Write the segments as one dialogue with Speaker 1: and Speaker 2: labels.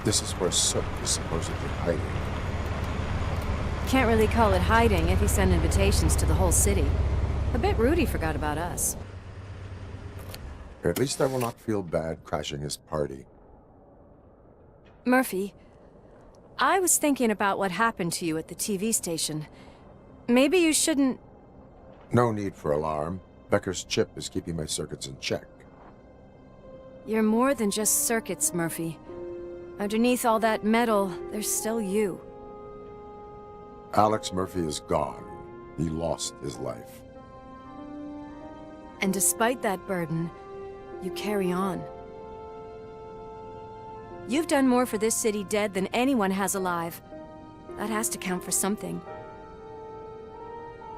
Speaker 1: This is where Sook is supposedly hiding.
Speaker 2: Can't really call it hiding if he sent invitations to the whole city. A bit rude he forgot about us.
Speaker 1: At least I will not feel bad crashing his party.
Speaker 2: Murphy, I was thinking about what happened to you at the TV station. Maybe you shouldn't...
Speaker 1: No need for alarm. Becker's chip is keeping my circuits in check.
Speaker 2: You're more than just circuits, Murphy. Underneath all that metal, there's still you.
Speaker 1: Alex Murphy is gone. He lost his life.
Speaker 2: And despite that burden, you carry on. You've done more for this city dead than anyone has alive. That has to count for something.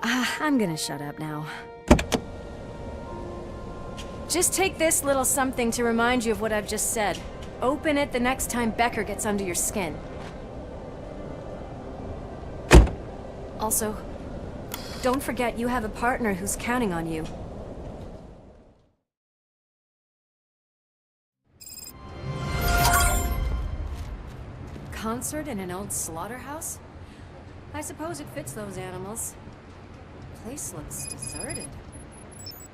Speaker 2: I'm gonna shut up now. Just take this little something to remind you of what I've just said. Open it the next time Becker gets under your skin. Also, don't forget you have a partner who's counting on you. Concert in an old slaughterhouse? I suppose it fits those animals. The place looks deserted.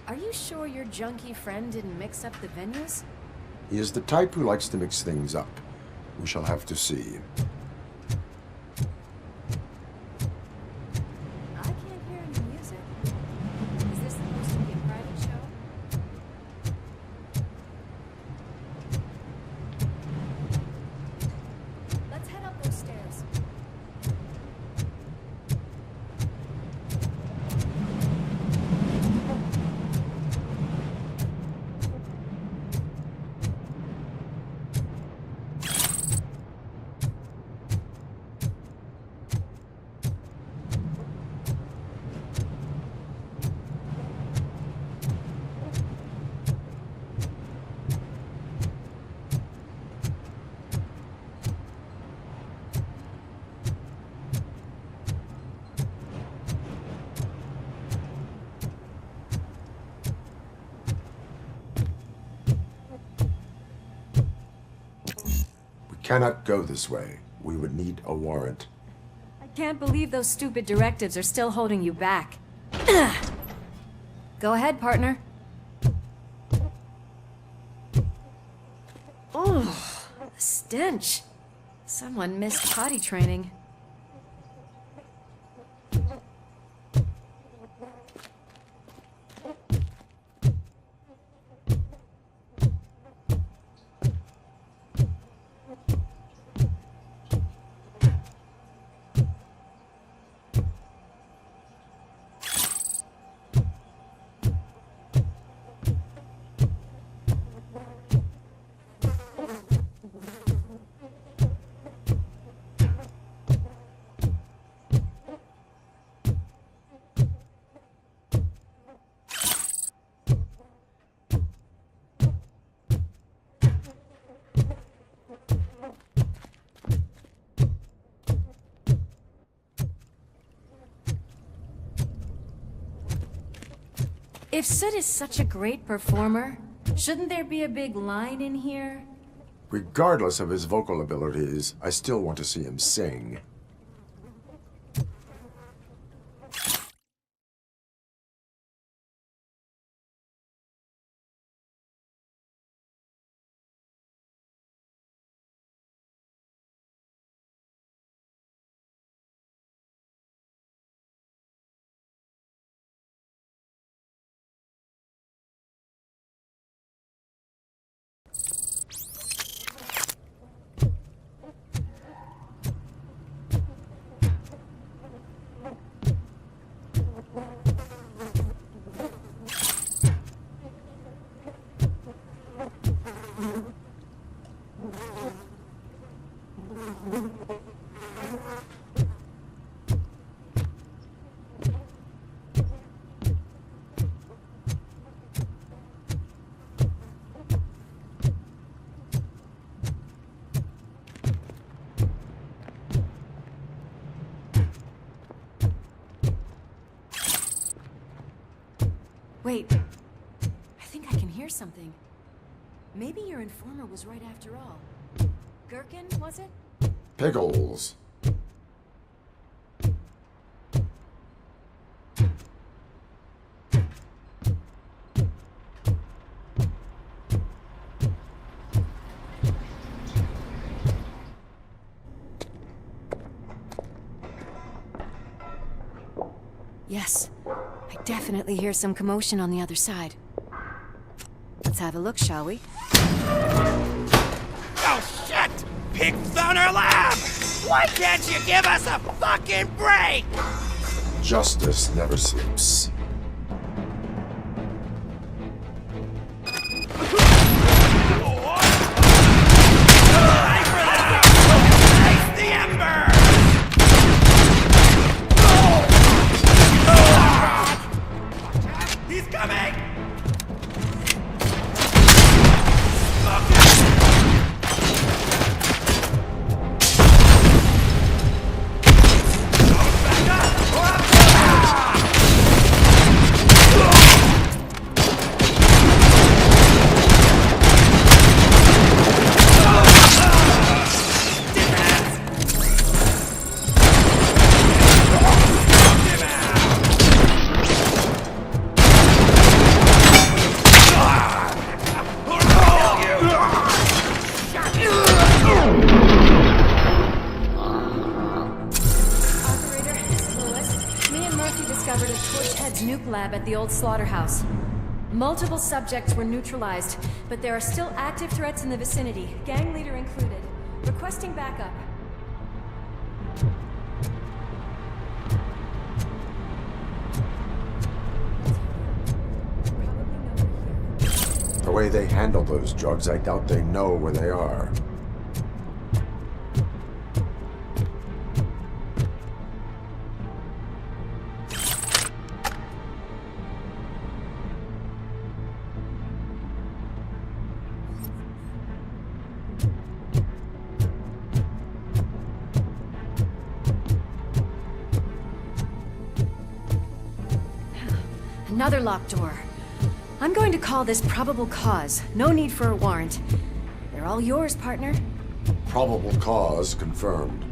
Speaker 2: Are you sure your junkie friend didn't mix up the venues?
Speaker 1: He is the type who likes to mix things up. We shall have to see.
Speaker 2: I can't hear any music. Is this supposed to be a private show? Let's head up those stairs.
Speaker 1: Cannot go this way. We would need a warrant.
Speaker 2: I can't believe those stupid directives are still holding you back. Go ahead, partner. Oh, the stench. Someone missed potty training. If Sid is such a great performer, shouldn't there be a big line in here?
Speaker 1: Regardless of his vocal abilities, I still want to see him sing.
Speaker 2: Wait, I think I can hear something. Maybe your informer was right after all. Gherkin, was it?
Speaker 1: Pickles.
Speaker 2: Yes. I definitely hear some commotion on the other side. Let's have a look, shall we?
Speaker 3: Oh shit! Pigs found our lab! Why can't you give us a fucking break?
Speaker 1: Justice never sleeps.
Speaker 3: Face the embers! He's coming!
Speaker 2: Discovered a Torchhead's nuke lab at the old slaughterhouse. Multiple subjects were neutralized, but there are still active threats in the vicinity, gang leader included. Requesting backup.
Speaker 1: The way they handle those drugs, I doubt they know where they are.
Speaker 2: Another locked door. I'm going to call this probable cause. No need for a warrant. They're all yours, partner.
Speaker 1: Probable cause confirmed.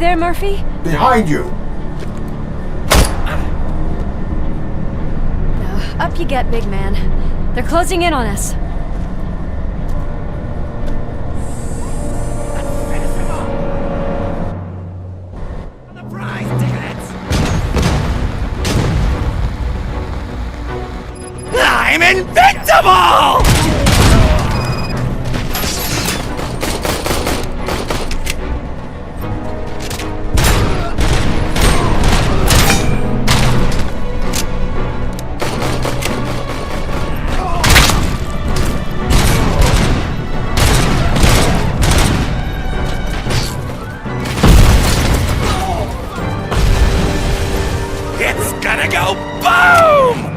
Speaker 2: there, Murphy?
Speaker 1: Behind you!
Speaker 2: Up you get, big man. They're closing in on us.
Speaker 3: The prize tickets! I'm invincible! It's gonna go boom!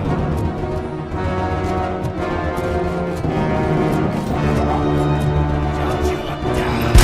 Speaker 3: Don't you look down.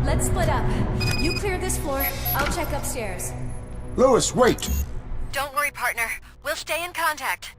Speaker 2: Let's split up. You clear this floor, I'll check upstairs.
Speaker 1: Lewis, wait!
Speaker 4: Don't worry, partner. We'll stay in contact.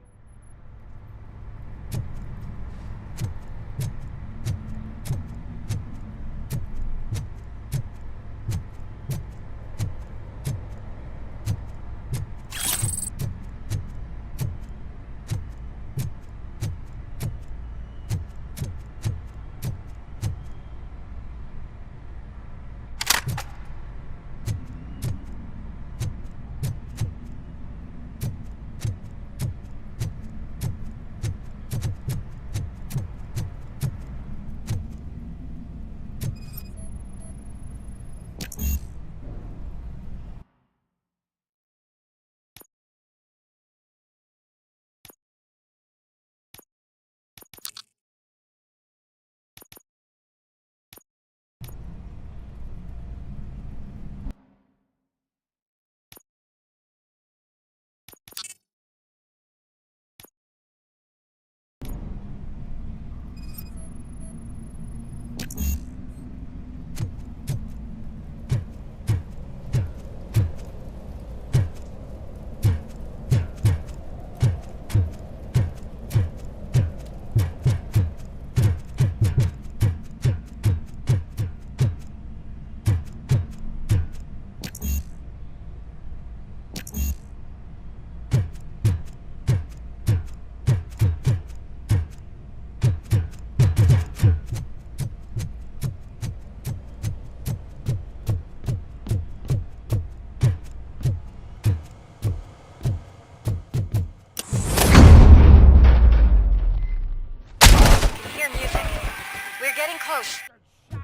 Speaker 4: close.
Speaker 3: How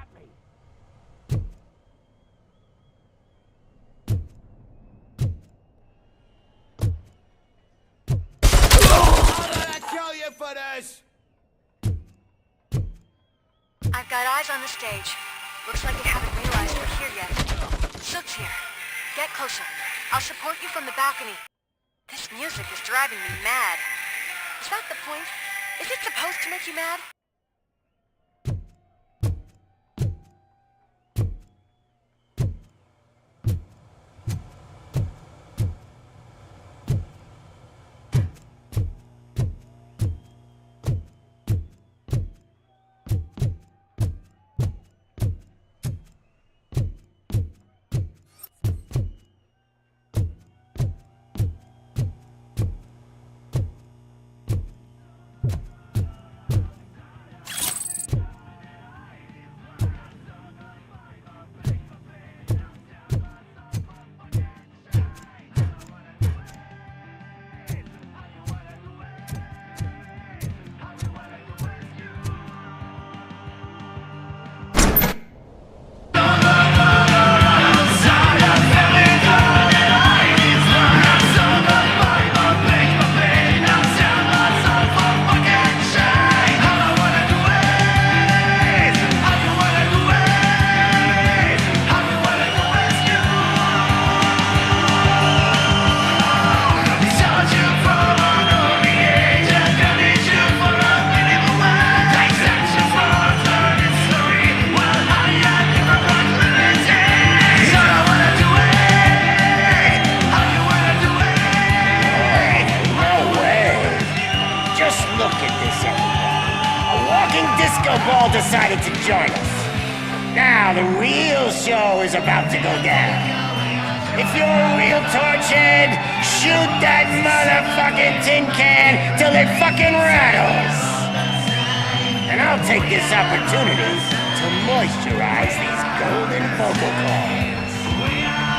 Speaker 3: did I kill you for this?
Speaker 4: I've got eyes on the stage. Looks like they haven't realized we're here yet. Sook's here. Get closer. I'll support you from the balcony. This music is driving me mad. Is that the point? Is it supposed to make you mad?
Speaker 5: Ball decided to join us. Now the real show is about to go down. If you're a real torchhead, shoot that motherfucking tin can till it fucking rattles. And I'll take this opportunity to moisturize these golden vocal cords.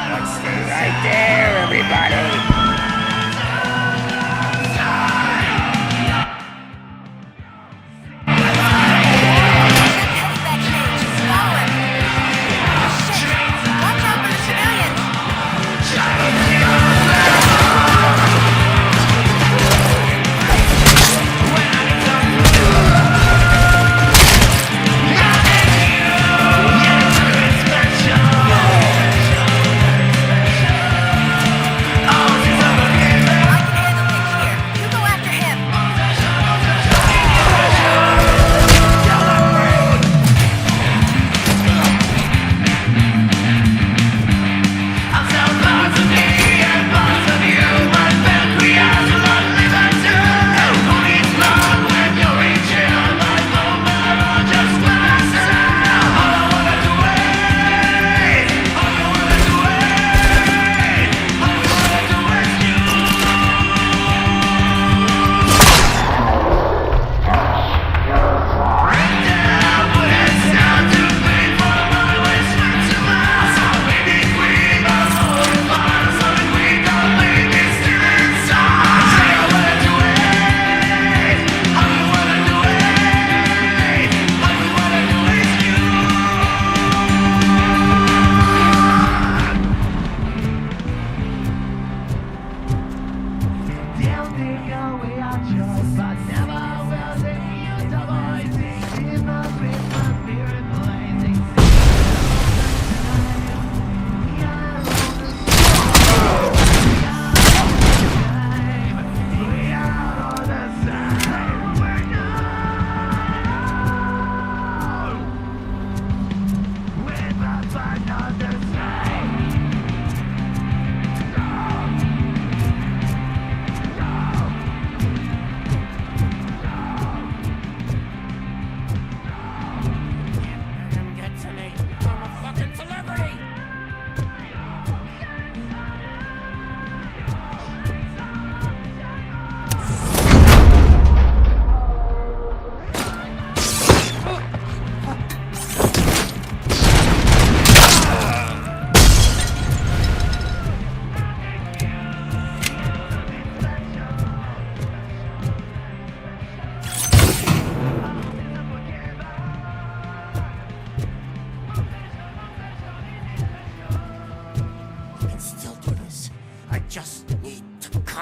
Speaker 5: Let's stay right there, everybody.
Speaker 6: Oh,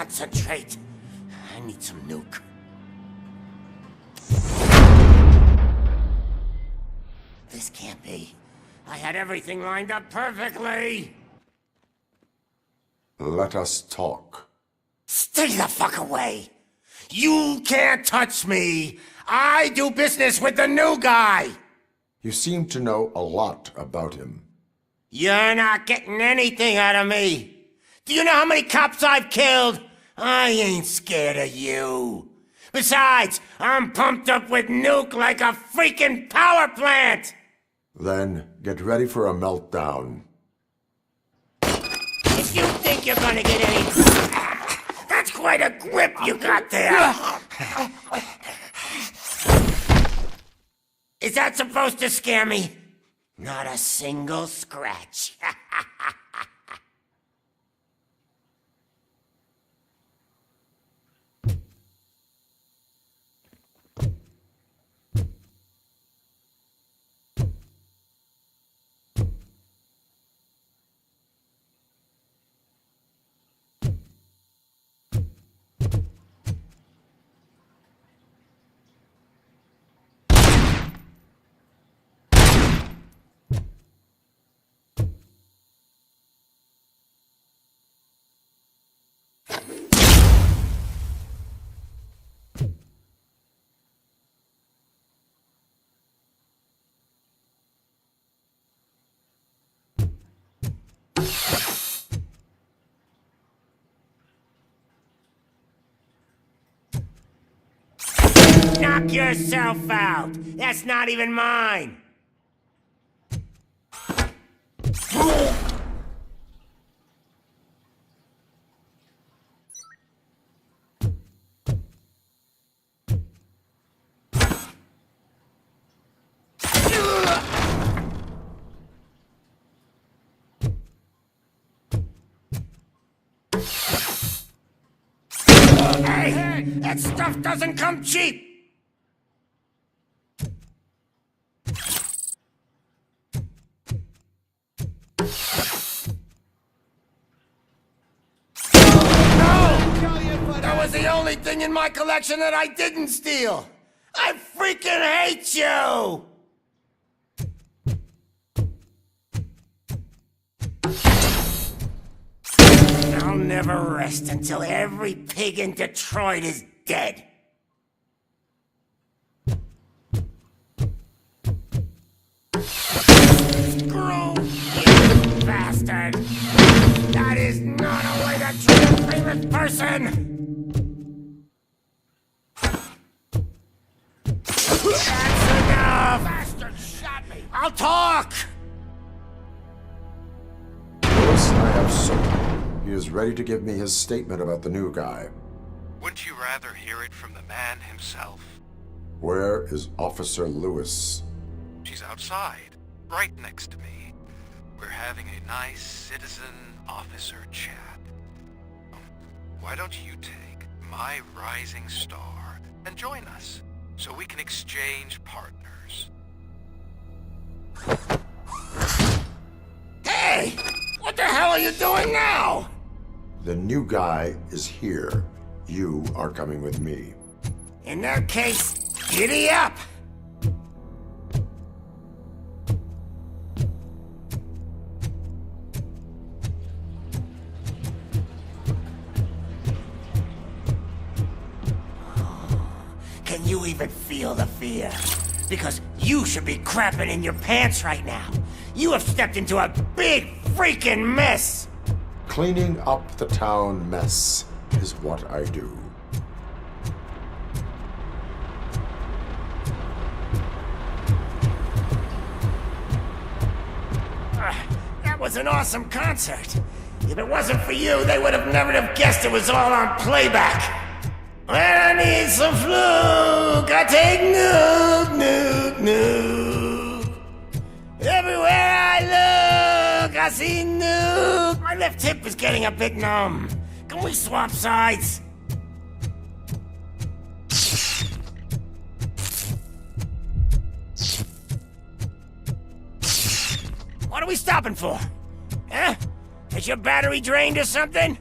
Speaker 5: concentrate. I need some nuke. This can't be. I had everything lined up perfectly.
Speaker 1: Let us talk.
Speaker 5: Stay the fuck away. You can't touch me. I do business with the new guy.
Speaker 1: You seem to know a lot about him.
Speaker 5: You're not getting anything out of me. Do you know how many cops I've killed? I ain't scared of you. Besides, I'm pumped up with nuke like a freaking power plant.
Speaker 1: Then get ready for a meltdown.
Speaker 5: If you think you're gonna get any... That's quite a grip you got there. Is that supposed to scare me? Not a single scratch. Knock yourself out. That's not even mine. Hey, that stuff doesn't come cheap. That was the only thing in my collection that I didn't steal! I freaking hate you! I'll never rest until every pig in Detroit is dead. Screw you, bastard! That is not a way to treat a famous person! That's enough! Bastard shot me! I'll talk!
Speaker 1: Lewis, I have soap. He is ready to give me his statement about the new guy.
Speaker 6: Wouldn't you rather hear it from the man himself?
Speaker 1: Where is Officer Lewis?
Speaker 6: She's outside, right next to me. We're having a nice citizen-officer chat. Why don't you take my rising star and join us, so we can exchange partners?
Speaker 5: Hey! What the hell are you doing now?
Speaker 1: The new guy is here. You are coming with me.
Speaker 5: In that case, giddy up! Can you even feel the fear? Because you should be crapping in your pants right now. You have stepped into a big freaking mess!
Speaker 1: Cleaning up the town mess is what I do.
Speaker 5: That was an awesome concert. If it wasn't for you, they would have never have guessed it was all on playback. When I need some fluke, I take nuke, nuke, nuke. Everywhere I look, I see nuke. My left hip is getting a bit numb. Can we swap sides? What are we stopping for? Huh? Is your battery drained or something?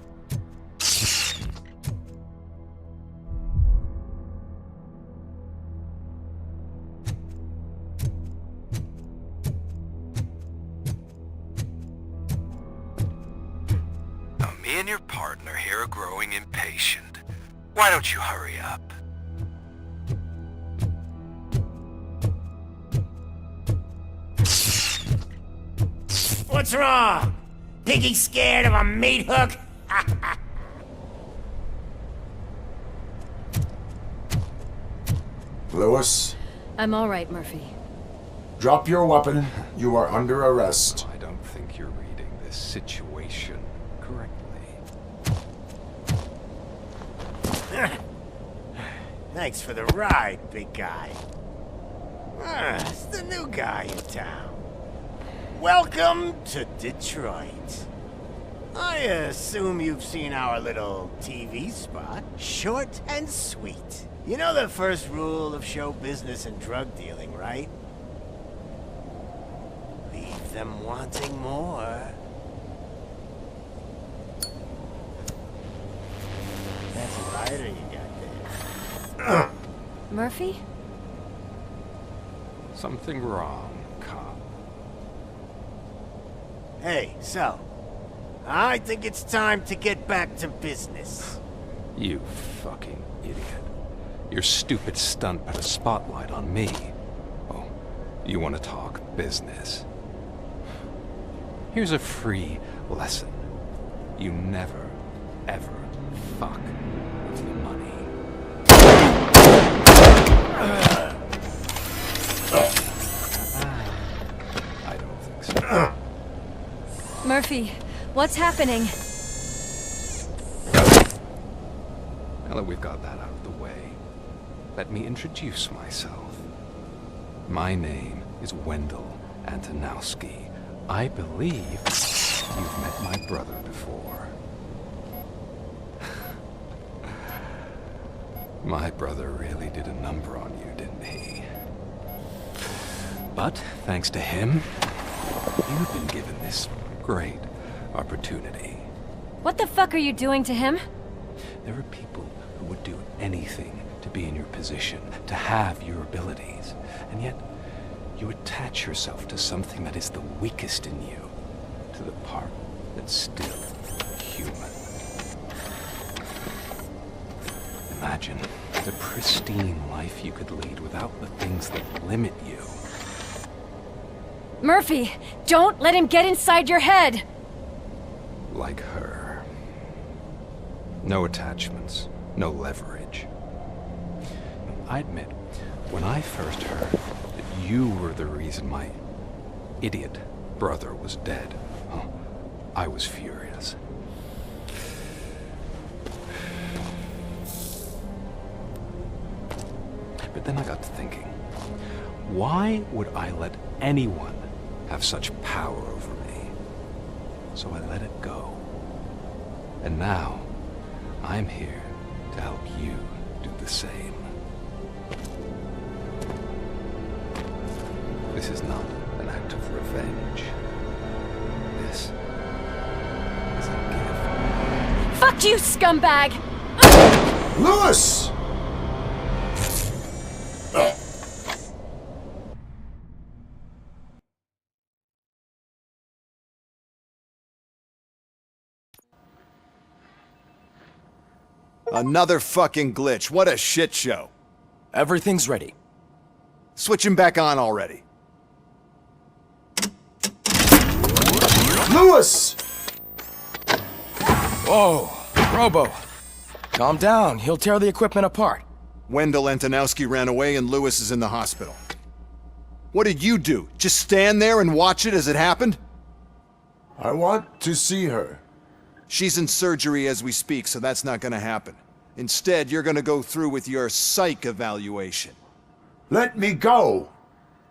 Speaker 6: and your partner here are growing impatient. Why don't you hurry up?
Speaker 5: What's wrong? Piggy scared of a meat hook?
Speaker 1: Lewis,
Speaker 2: I'm all right, Murphy.
Speaker 1: drop your weapon. You are under arrest.
Speaker 7: I don't think you're reading this situation correctly.
Speaker 5: Thanks for the ride, big guy. It's the new guy in town. Welcome to Detroit. I assume you've seen our little TV spot. Short and sweet. You know the first rule of show business and drug dealing, right? Leave them wanting more. That's a rider you got there.
Speaker 2: Murphy?
Speaker 7: Something wrong, cop.
Speaker 5: Hey, so, I think it's time to get back to business.
Speaker 7: You fucking idiot. Your stupid stunt put a spotlight on me. Oh, you want to talk business? Here's a free lesson. You never, ever fuck with the money. I don't think so.
Speaker 2: Murphy, what's happening?
Speaker 7: Now that we've got that out of the way, let me introduce myself. My name is Wendell Antonowski. I believe you've met my brother before. My brother really did a number on you, didn't he? But thanks to him, you've been given this great opportunity.
Speaker 2: What the fuck are you doing to him?
Speaker 7: There are people who would do anything to be in your position, to have your abilities, and yet you attach yourself to something that is the weakest in you, to the part that's still human. Imagine the pristine life you could lead without the things that limit you.
Speaker 2: Murphy, don't let him get inside your head!
Speaker 7: Like her. No attachments, no leverage. I admit, when I first heard that you were the reason my idiot brother was dead, I was furious. But then I got to thinking, why would I let anyone have such power over me? So I let it go. And now, I'm here to help you do the same. This is not an act of revenge. This is a gift.
Speaker 2: Fuck you, scumbag!
Speaker 1: Lewis!
Speaker 8: Another fucking glitch. What a shit show.
Speaker 9: Everything's ready.
Speaker 8: Switch him back on already.
Speaker 1: Lewis!
Speaker 9: Whoa, Robo. Calm down. He'll tear the equipment apart.
Speaker 8: Wendell Antonowski ran away and Lewis is in the hospital. What did you do? Just stand there and watch it as it happened?
Speaker 1: I want to see her.
Speaker 8: She's in surgery as we speak, so that's not gonna happen. Instead, you're gonna go through with your psych evaluation.
Speaker 1: Let me go!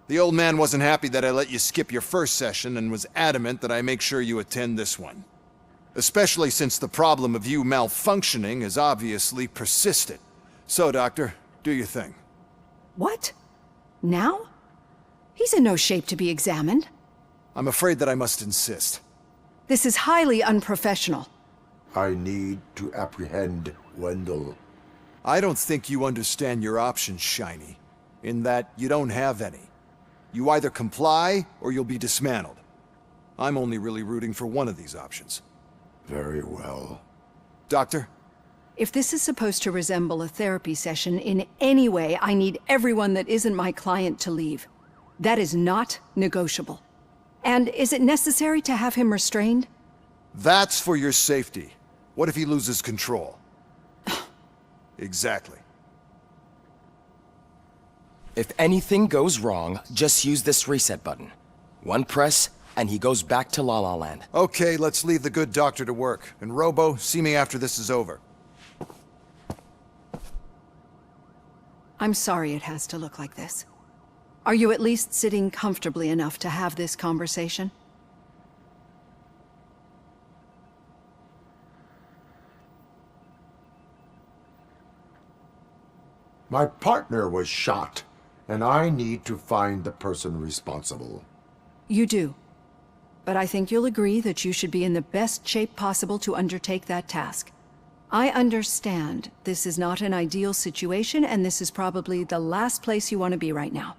Speaker 8: The old man wasn't happy that I let you skip your first session and was adamant that I make sure you attend this one. Especially since the problem of you malfunctioning is obviously persistent. So, Doctor, do your thing.
Speaker 10: What? Now? He's in no shape to be examined.
Speaker 8: I'm afraid that I must insist.
Speaker 10: This is highly unprofessional.
Speaker 1: I need to apprehend Wendell.
Speaker 8: I don't think you understand your options, Shiny. In that you don't have any. You either comply, or you'll be dismantled. I'm only really rooting for one of these options.
Speaker 1: Very well.
Speaker 8: Doctor?
Speaker 10: If this is supposed to resemble a therapy session in any way, I need everyone that isn't my client to leave. That is not negotiable. And is it necessary to have him restrained?
Speaker 8: That's for your safety. What if he loses control? Exactly.
Speaker 9: If anything goes wrong, just use this reset button. One press, and he goes back to La La Land.
Speaker 8: Okay, let's leave the good doctor to work. And Robo, see me after this is over.
Speaker 10: I'm sorry it has to look like this. Are you at least sitting comfortably enough to have this conversation?
Speaker 1: My partner was shot, and I need to find the person responsible.
Speaker 10: You do. But I think you'll agree that you should be in the best shape possible to undertake that task. I understand this is not an ideal situation, and this is probably the last place you want to be right now.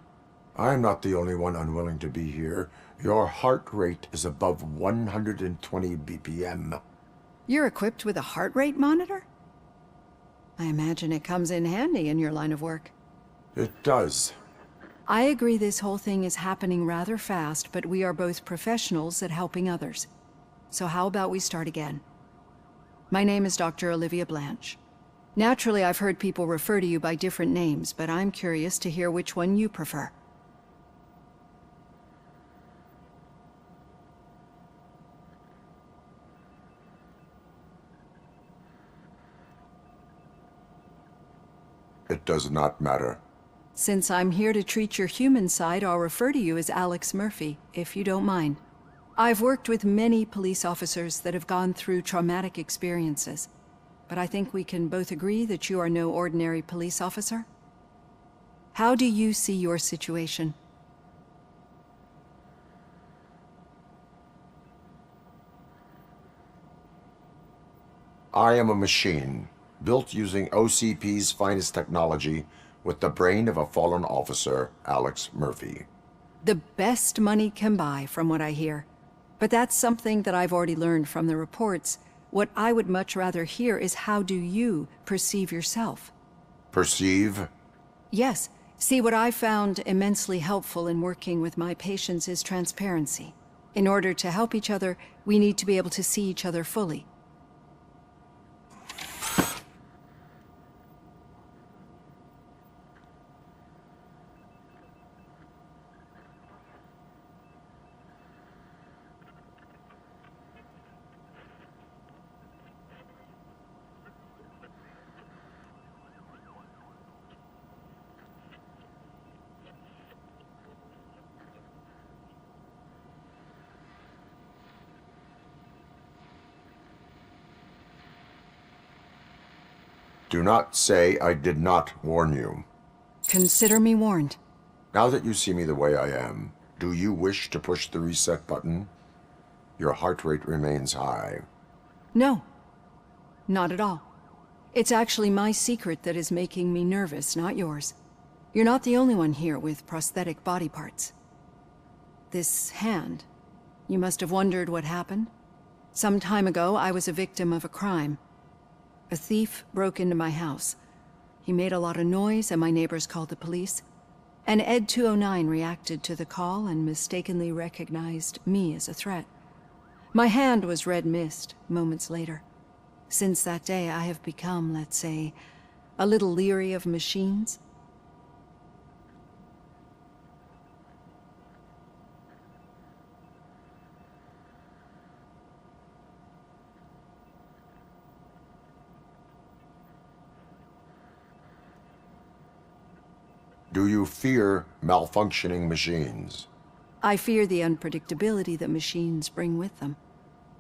Speaker 1: I'm not the only one unwilling to be here. Your heart rate is above 120 BPM.
Speaker 10: You're equipped with a heart rate monitor? I imagine it comes in handy in your line of work.
Speaker 1: It does.
Speaker 10: I agree this whole thing is happening rather fast, but we are both professionals at helping others. So how about we start again? My name is Dr. Olivia Blanche. Naturally, I've heard people refer to you by different names, but I'm curious to hear which one you prefer.
Speaker 1: It does not matter.
Speaker 10: Since I'm here to treat your human side, I'll refer to you as Alex Murphy, if you don't mind. I've worked with many police officers that have gone through traumatic experiences, but I think we can both agree that you are no ordinary police officer. How do you see your situation?
Speaker 1: I am a machine, built using OCP's finest technology with the brain of a fallen officer, Alex Murphy.
Speaker 10: The best money can buy, from what I hear. But that's something that I've already learned from the reports. What I would much rather hear is how do you perceive yourself?
Speaker 1: Perceive?
Speaker 10: Yes. See, what I found immensely helpful in working with my patients is transparency. In order to help each other, we need to be able to see each other fully.
Speaker 1: Do not say I did not warn you.
Speaker 10: Consider me warned.
Speaker 1: Now that you see me the way I am, do you wish to push the reset button? Your heart rate remains high.
Speaker 10: No. Not at all. It's actually my secret that is making me nervous, not yours. You're not the only one here with prosthetic body parts. This hand, you must have wondered what happened. Some time ago, I was a victim of a crime. A thief broke into my house. He made a lot of noise and my neighbors called the police. And Ed 209 reacted to the call and mistakenly recognized me as a threat. My hand was red mist moments later. Since that day, I have become, let's say, a little leery of machines.
Speaker 1: Do you fear malfunctioning machines?
Speaker 10: I fear the unpredictability that machines bring with them.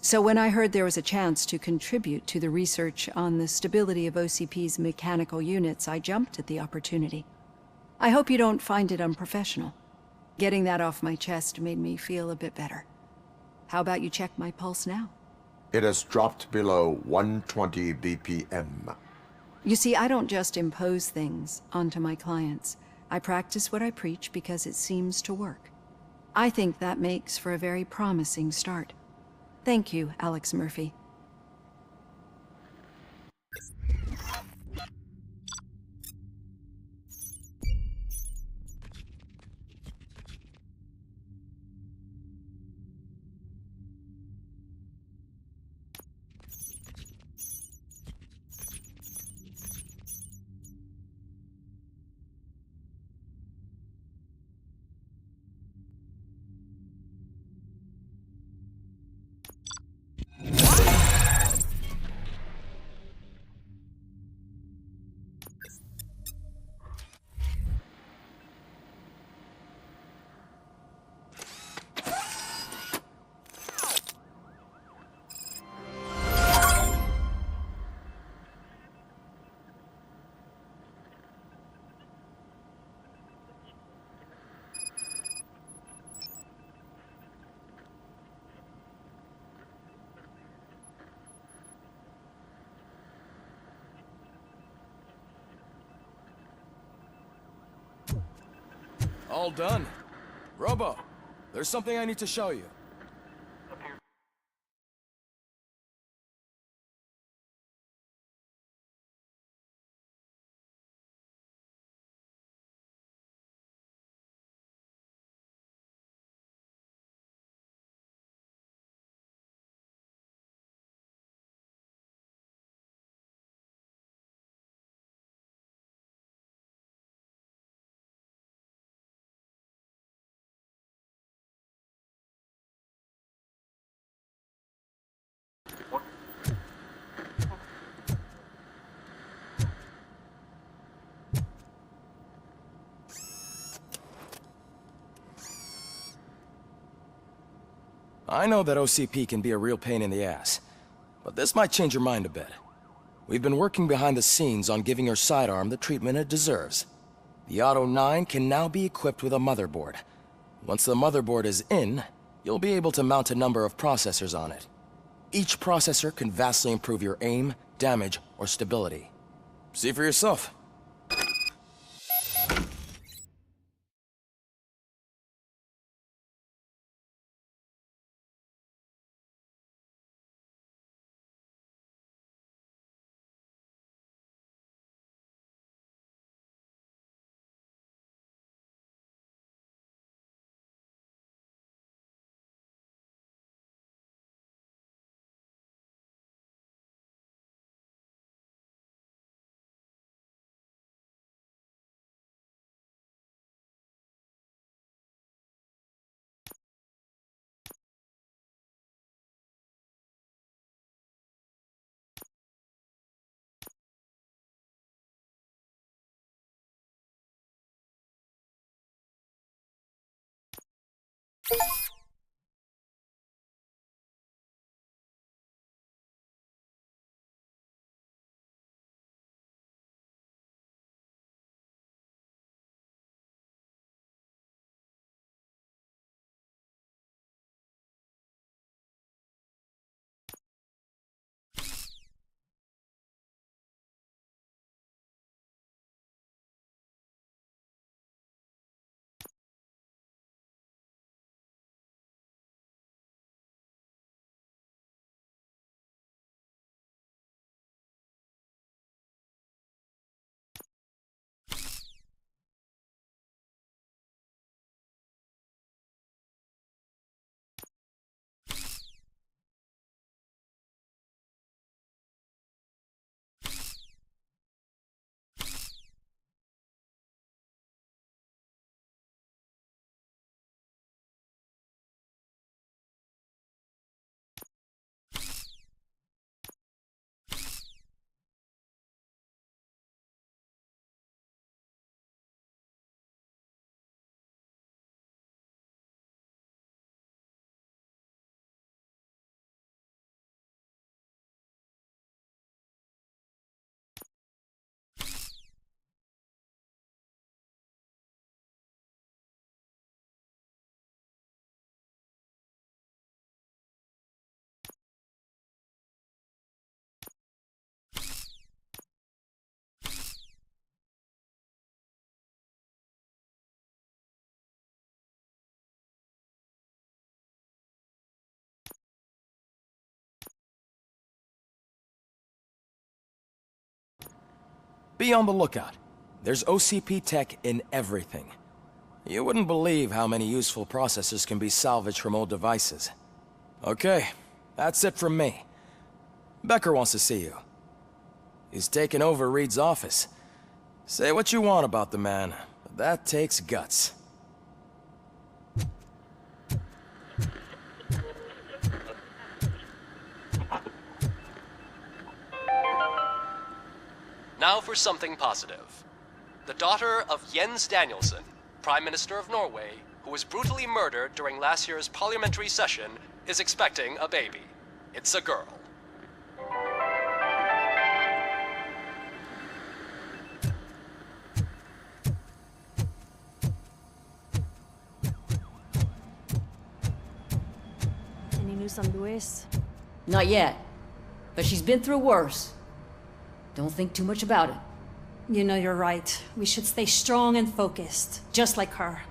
Speaker 10: So when I heard there was a chance to contribute to the research on the stability of OCP's mechanical units, I jumped at the opportunity. I hope you don't find it unprofessional. Getting that off my chest made me feel a bit better. How about you check my pulse now?
Speaker 1: It has dropped below 120 BPM.
Speaker 10: You see, I don't just impose things onto my clients. I practice what I preach because it seems to work. I think that makes for a very promising start. Thank you, Alex Murphy.
Speaker 9: All done. Robo, there's something I need to show you. I know that OCP can be a real pain in the ass, but this might change your mind a bit. We've been working behind the scenes on giving your sidearm the treatment it deserves. The Auto 9 can now be equipped with a motherboard. Once the motherboard is in, you'll be able to mount a number of processors on it. Each processor can vastly improve your aim, damage, or stability. See for yourself. Be on the lookout. There's OCP tech in everything. You wouldn't believe how many useful processors can be salvaged from old devices. Okay, that's it from me. Becker wants to see you. He's taken over Reed's office. Say what you want about the man, but that takes guts.
Speaker 11: Now for something positive. The daughter of Jens Danielson, Prime Minister of Norway, who was brutally murdered during last year's parliamentary session, is expecting a baby. It's a girl.
Speaker 12: Any news on Luis?
Speaker 13: Not yet. But she's been through worse. Don't think too much about it.
Speaker 12: You know you're right. We should stay strong and focused, just like her.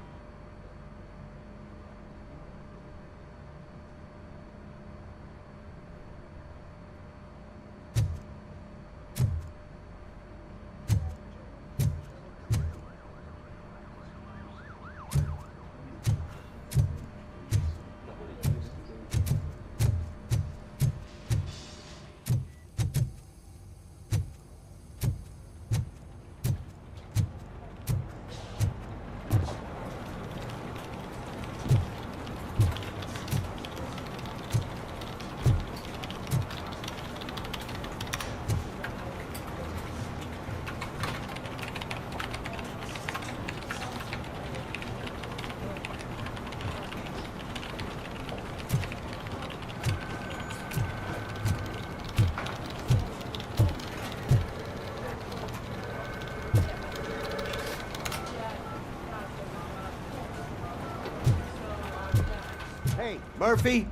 Speaker 3: Hey, Murphy,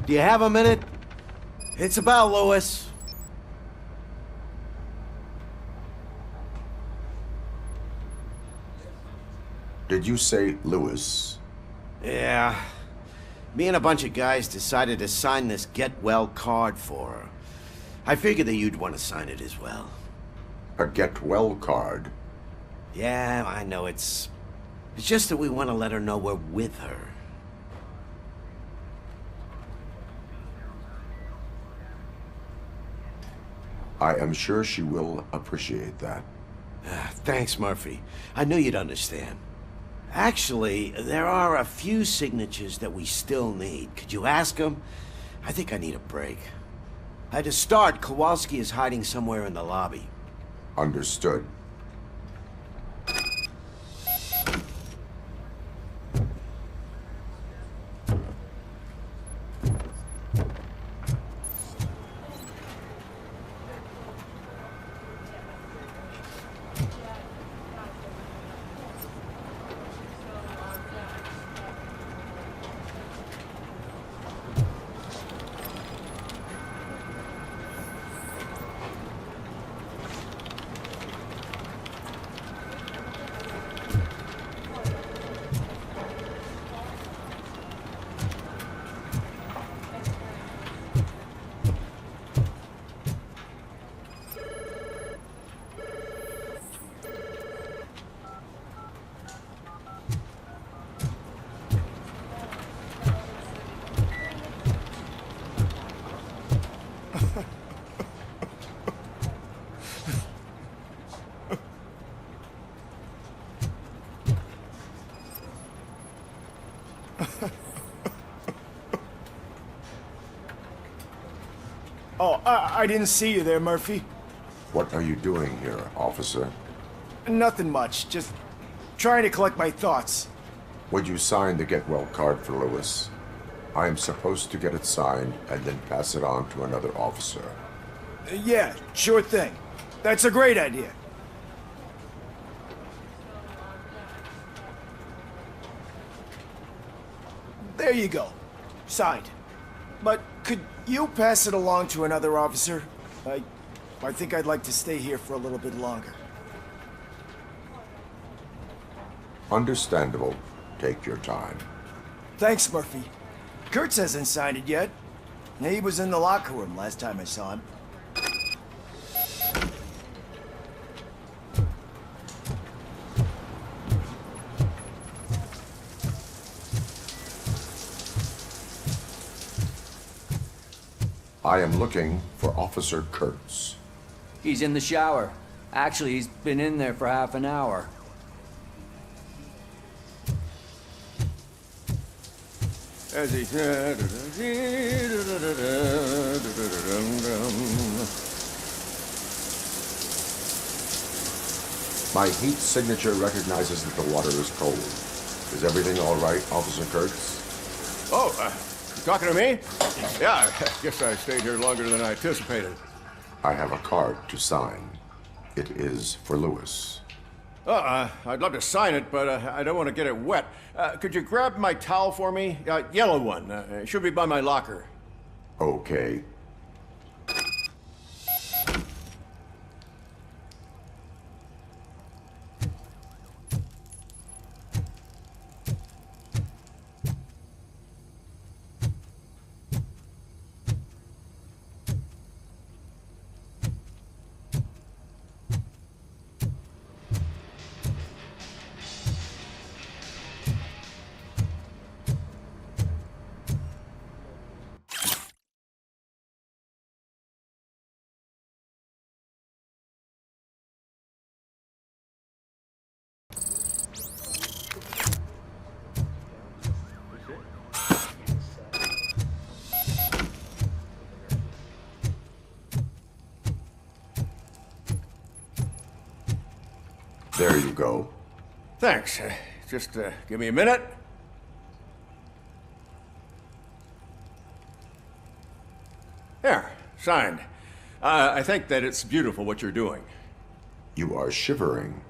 Speaker 3: do you have a minute? It's about Lewis.
Speaker 1: Did you say Lewis?
Speaker 3: Yeah. Me and a bunch of guys decided to sign this get well card for her. I figured that you'd want to sign it as well.
Speaker 1: A get well card?
Speaker 3: Yeah, I know it's just that we want to let her know we're with her.
Speaker 1: I am sure she will appreciate that.
Speaker 3: Thanks, Murphy. I knew you'd understand. Actually, there are a few signatures that we still need. Could you ask them? I think I need a break. To start, Kowalski is hiding somewhere in the lobby.
Speaker 1: Understood.
Speaker 14: Oh, I didn't see you there, Murphy.
Speaker 1: What are you doing here, officer?
Speaker 14: Nothing much, just trying to collect my thoughts.
Speaker 1: Would you sign the get well card for Lewis? I am supposed to get it signed and then pass it on to another officer.
Speaker 14: Yeah, sure thing. That's a great idea. There you go. Signed. But could you pass it along to another officer? I think I'd like to stay here for a little bit longer.
Speaker 1: Understandable. Take your time.
Speaker 14: Thanks, Murphy. Kurtz hasn't signed it yet. He was in the locker room last time I saw him.
Speaker 1: I am looking for Officer Kurtz.
Speaker 13: He's in the shower. Actually, he's been in there for half an hour.
Speaker 3: As he said.
Speaker 1: My heat signature recognizes that the water is cold. Is everything all right, Officer Kurtz?
Speaker 15: Oh, you talking to me? Yeah, I guess I stayed here longer than I anticipated.
Speaker 1: I have a card to sign. It is for Lewis.
Speaker 15: I'd love to sign it, but I don't want to get it wet. Could you grab my towel for me? Yellow one. It should be by my locker.
Speaker 1: Okay. There you go.
Speaker 15: Thanks. Just give me a minute. There, signed. I think that it's beautiful what you're doing.
Speaker 1: You are shivering.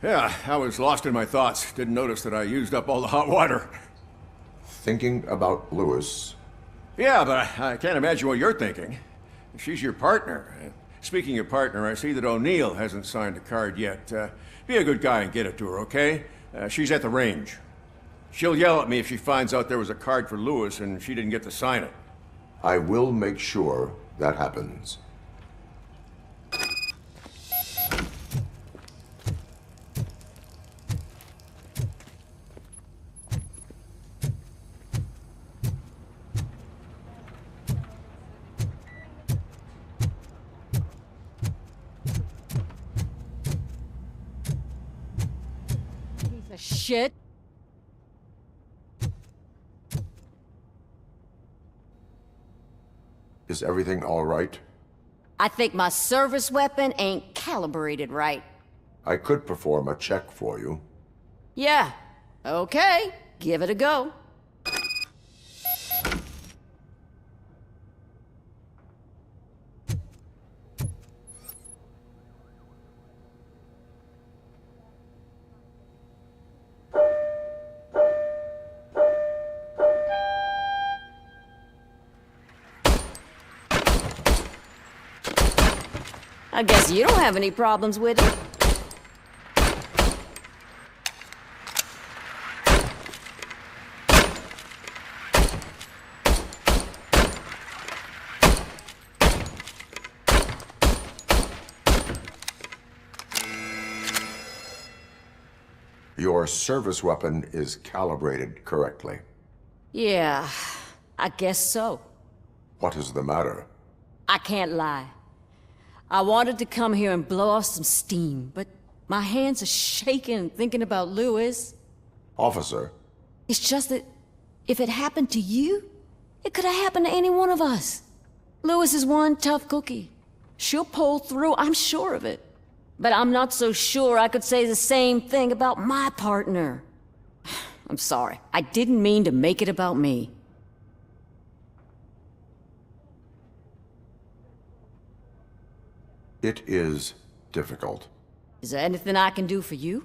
Speaker 15: Yeah, I was lost in my thoughts. Didn't notice that I used up all the hot water.
Speaker 1: thinking about Lewis?
Speaker 15: Yeah, but I can't imagine what you're thinking. She's your partner. Speaking of partner, I see that O'Neill hasn't signed a card yet. Be a good guy and get it to her, okay? She's at the range. She'll yell at me if she finds out there was a card for Lewis and she didn't get to sign it.
Speaker 1: I will make sure that happens.
Speaker 13: Piece of shit.
Speaker 1: Is everything all right?
Speaker 13: I think my service weapon ain't calibrated right.
Speaker 1: I could perform a check for you.
Speaker 13: Yeah. Okay. Give it a go. I guess you don't have any problems with it.
Speaker 1: Your service weapon is calibrated correctly.
Speaker 13: Yeah, I guess so.
Speaker 1: What is the matter?
Speaker 13: I can't lie. I wanted to come here and blow off some steam, but my hands are shaking thinking about Lewis.
Speaker 1: Officer,
Speaker 13: It's just that if it happened to you, it could have happened to any one of us. Lewis is one tough cookie. She'll pull through, I'm sure of it. But I'm not so sure I could say the same thing about my partner. I'm sorry. I didn't mean to make it about me.
Speaker 1: it is difficult.
Speaker 13: Is there anything I can do for you?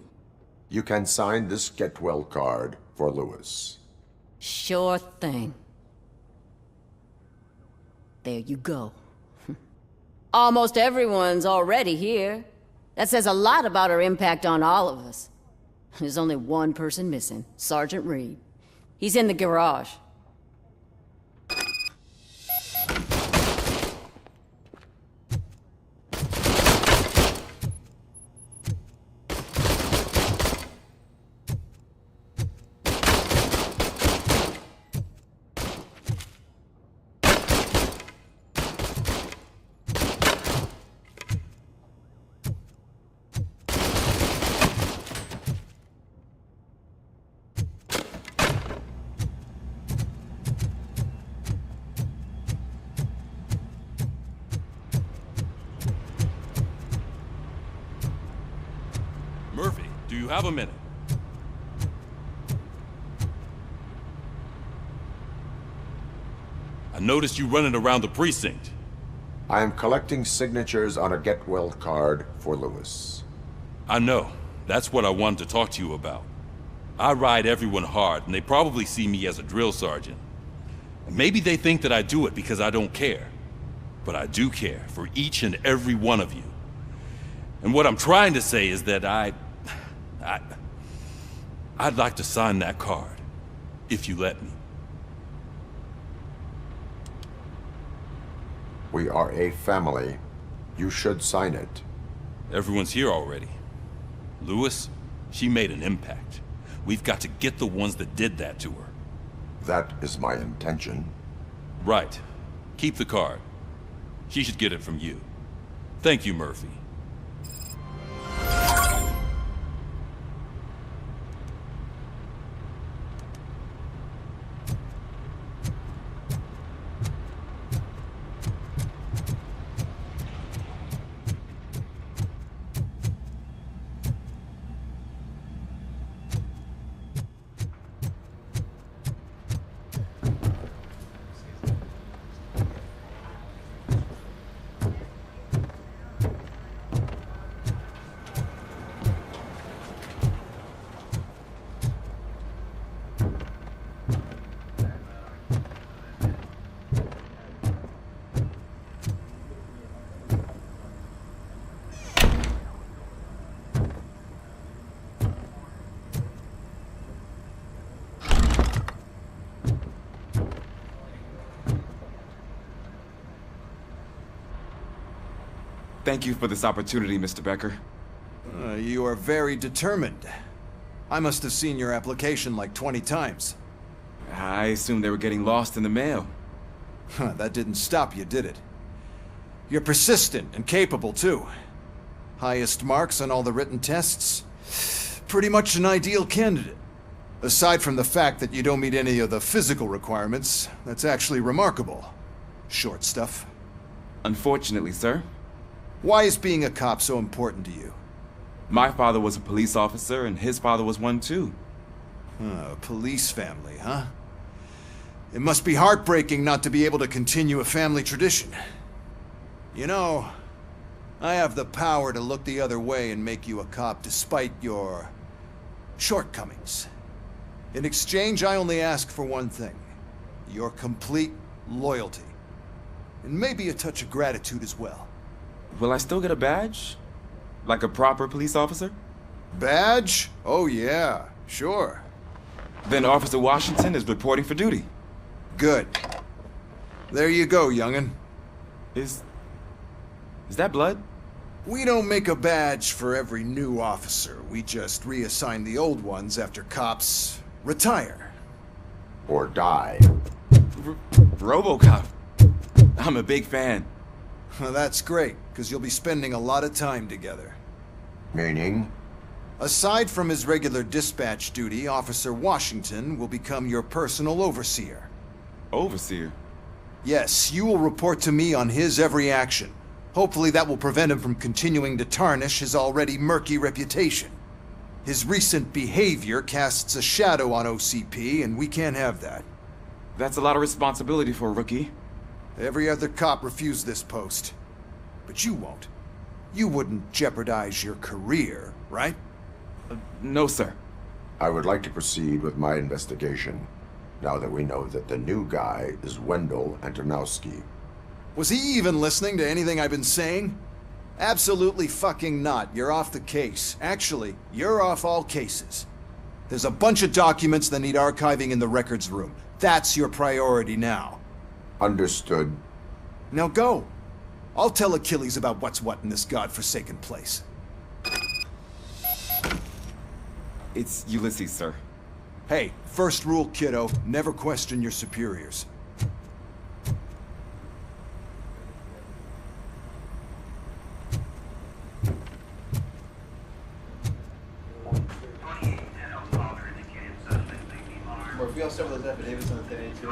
Speaker 1: You can sign this get well card for Lewis.
Speaker 13: Sure thing. There you go. Almost everyone's already here. That says a lot about her impact on all of us. There's only one person missing, Sergeant Reed. He's in the garage.
Speaker 16: Murphy, do you have a minute? I noticed you running around the precinct.
Speaker 1: I am collecting signatures on a get well card for Lewis.
Speaker 16: I know. That's what I wanted to talk to you about. I ride everyone hard, and they probably see me as a drill sergeant. And maybe they think that I do it because I don't care. But I do care for each and every one of you. And what I'm trying to say is that I'd like to sign that card, if you let me.
Speaker 1: We are a family. You should sign it.
Speaker 16: Everyone's here already. Lewis, she made an impact. We've got to get the ones that did that to her.
Speaker 1: That is my intention.
Speaker 16: Right. Keep the card. She should get it from you. Thank you, Murphy.
Speaker 17: Thank you for this opportunity, Mr. Becker.
Speaker 8: You are very determined. I must have seen your application like 20 times.
Speaker 17: I assumed they were getting lost in the mail.
Speaker 8: That didn't stop you, did it? You're persistent and capable, too. Highest marks on all the written tests. Pretty much an ideal candidate. Aside from the fact that you don't meet any of the physical requirements, that's actually remarkable. Short stuff.
Speaker 17: Unfortunately, sir.
Speaker 8: Why is being a cop so important to you?
Speaker 17: My father was a police officer, and his father was one too.
Speaker 8: A police family, huh? It must be heartbreaking not to be able to continue a family tradition. You know, I have the power to look the other way and make you a cop despite your shortcomings. In exchange, I only ask for one thing. Your complete loyalty. And maybe a touch of gratitude as well.
Speaker 17: Will I still get a badge? Like a proper police officer?
Speaker 8: Badge? Oh yeah, sure.
Speaker 17: Then Officer Washington is reporting for duty.
Speaker 8: Good. There you go, young'un.
Speaker 17: Is that blood?
Speaker 8: We don't make a badge for every new officer. We just reassign the old ones after cops retire.
Speaker 1: Or die.
Speaker 17: RoboCop. I'm a big fan.
Speaker 8: That's great, because you'll be spending a lot of time together.
Speaker 1: Meaning?
Speaker 8: Aside from his regular dispatch duty, Officer Washington will become your personal overseer.
Speaker 17: Overseer?
Speaker 8: Yes, you will report to me on his every action. Hopefully that will prevent him from continuing to tarnish his already murky reputation. His recent behavior casts a shadow on OCP, and we can't have that.
Speaker 17: That's a lot of responsibility for a rookie.
Speaker 8: Every other cop refused this post. But you won't. You wouldn't jeopardize your career, right?
Speaker 17: No, sir.
Speaker 1: I would like to proceed with my investigation, now that we know that the new guy is Wendell Antonowski.
Speaker 8: Was he even listening to anything I've been saying? Absolutely fucking not. You're off the case. Actually, you're off all cases. There's a bunch of documents that need archiving in the records room. That's your priority now.
Speaker 1: Understood.
Speaker 8: Now go. I'll tell Achilles about what's what in this godforsaken place.
Speaker 17: It's Ulysses, sir.
Speaker 8: Hey, first rule, kiddo. Never question your superiors.
Speaker 18: If we all start with those affidavits on the today too.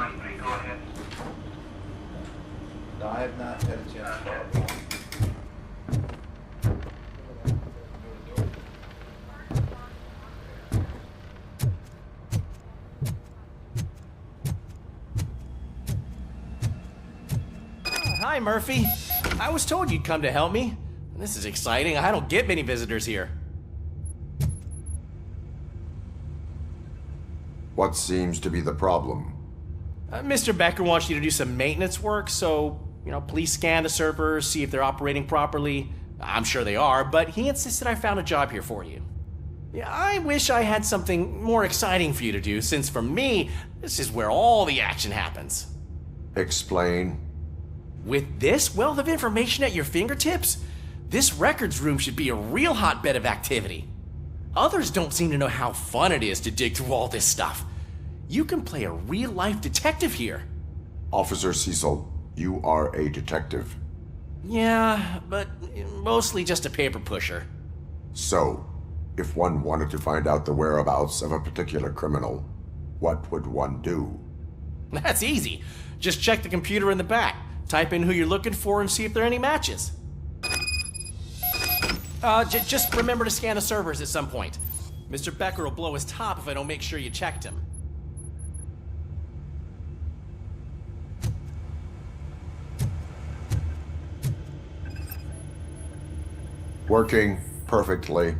Speaker 18: No, I have not had a chance to follow.
Speaker 19: Hi, Murphy. I was told you'd come to help me. This is exciting. I don't get many visitors here.
Speaker 1: What seems to be the problem?
Speaker 19: Mr. Becker wants you to do some maintenance work, so, please scan the servers, see if they're operating properly. I'm sure they are, but he insisted I found a job here for you. Yeah, I wish I had something more exciting for you to do, since for me, this is where all the action happens.
Speaker 1: Explain.
Speaker 19: With this wealth of information at your fingertips, this records room should be a real hotbed of activity. Others don't seem to know how fun it is to dig through all this stuff. You can play a real-life detective here.
Speaker 1: Officer Cecil, you are a detective.
Speaker 19: Yeah, but mostly just a paper pusher.
Speaker 1: So, if one wanted to find out the whereabouts of a particular criminal, what would one do?
Speaker 19: That's easy. Just check the computer in the back, type in who you're looking for, and see if there are any matches. Just remember to scan the servers at some point. Mr. Becker will blow his top if I don't make sure you checked him.
Speaker 1: Working perfectly.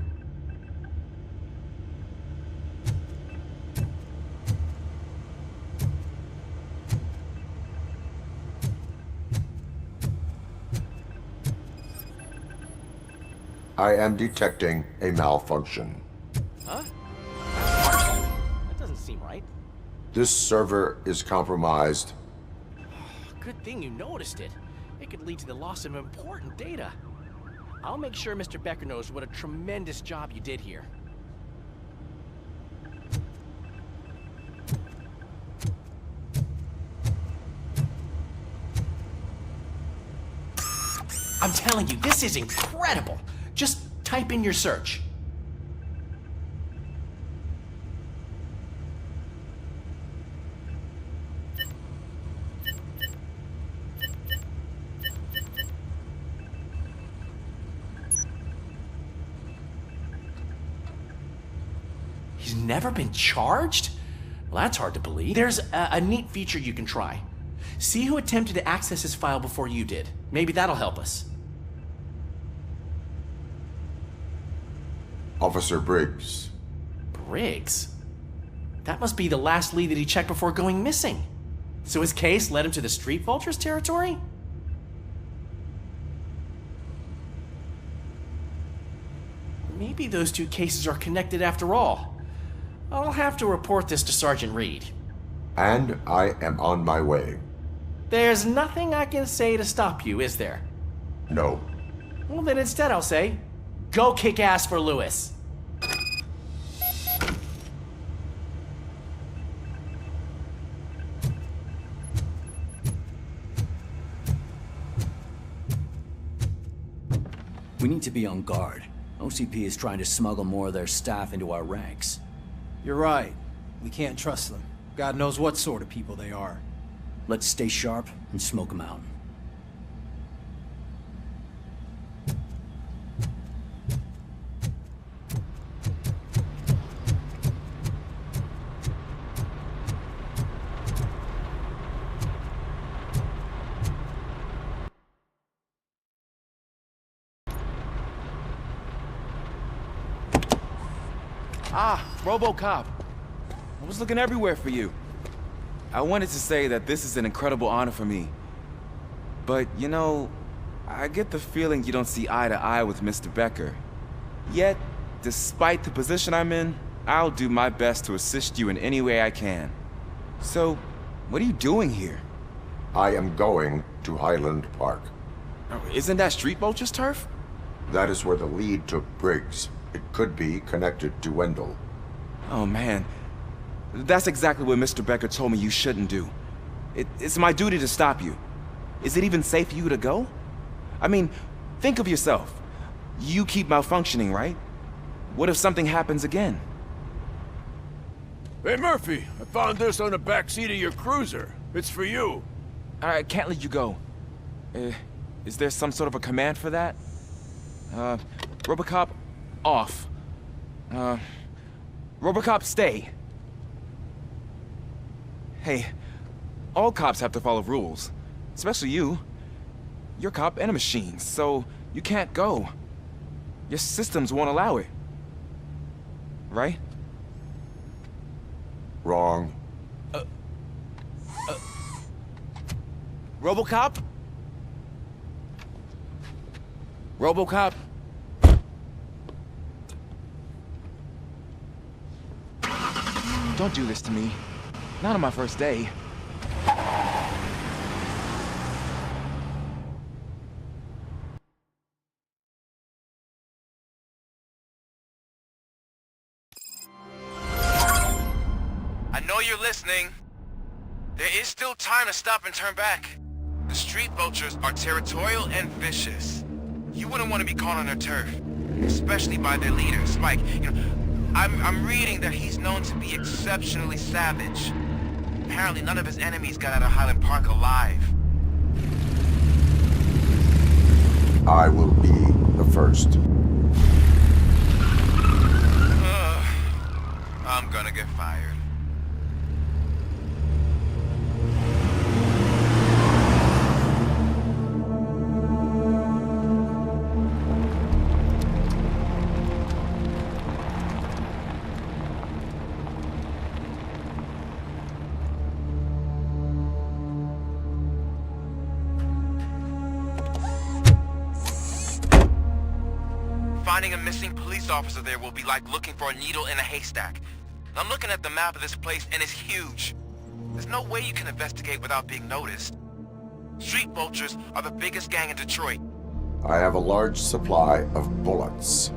Speaker 1: I am detecting a malfunction.
Speaker 19: Huh? That doesn't seem right.
Speaker 1: This server is compromised.
Speaker 19: Good thing you noticed it. It could lead to the loss of important data. I'll make sure Mr. Becker knows what a tremendous job you did here. I'm telling you, this is incredible. Just type in your search. He's never been charged? Well, that's hard to believe. There's a neat feature you can try. See who attempted to access his file before you did. Maybe that'll help us.
Speaker 1: Officer Briggs.
Speaker 19: Briggs? That must be the last lead that he checked before going missing. So his case led him to the Street Vultures territory? Maybe those two cases are connected after all. I'll have to report this to Sergeant Reed.
Speaker 1: And I am on my way.
Speaker 19: There's nothing I can say to stop you, is there?
Speaker 1: No.
Speaker 19: Well, then instead I'll say, go kick ass for Lewis.
Speaker 20: We need to be on guard. OCP is trying to smuggle more of their staff into our ranks.
Speaker 21: You're right. We can't trust them. God knows what sort of people they are.
Speaker 20: Let's stay sharp and smoke them out.
Speaker 17: Ah, RoboCop. I was looking everywhere for you. I wanted to say that this is an incredible honor for me. But, you know, I get the feeling you don't see eye to eye with Mr. Becker. Yet, despite the position I'm in, I'll do my best to assist you in any way I can. So, what are you doing here?
Speaker 1: I am going to Highland Park.
Speaker 17: Isn't that Street Vulture's turf?
Speaker 1: That is where the lead took Briggs. It could be connected to Wendell.
Speaker 17: Oh, man. That's exactly what Mr. Becker told me you shouldn't do. It's my duty to stop you. Is it even safe for you to go? I mean, think of yourself. You keep malfunctioning, right? What if something happens again?
Speaker 22: Hey, Murphy, I found this on the back seat of your cruiser. It's for you.
Speaker 17: I can't let you go. Is there some sort of a command for that? RoboCop, off. RoboCop, stay. Hey, all cops have to follow rules. Especially you. You're a cop and a machine, so you can't go. Your systems won't allow it. Right?
Speaker 1: Wrong.
Speaker 17: RoboCop? RoboCop? Don't do this to me. Not on my first day.
Speaker 6: I know you're listening. There is still time to stop and turn back. The Street Vultures are territorial and vicious. You wouldn't want to be caught on their turf, especially by their leader, Spike. You know, I'm reading that he's known to be exceptionally savage. Apparently none of his enemies got out of Highland Park alive.
Speaker 1: I will be the first.
Speaker 6: I'm gonna get fired. Finding a missing police officer there will be like looking for a needle in a haystack. I'm looking at the map of this place and it's huge. There's no way you can investigate without being noticed. Street Vultures are the biggest gang in Detroit.
Speaker 1: I have a large supply of bullets.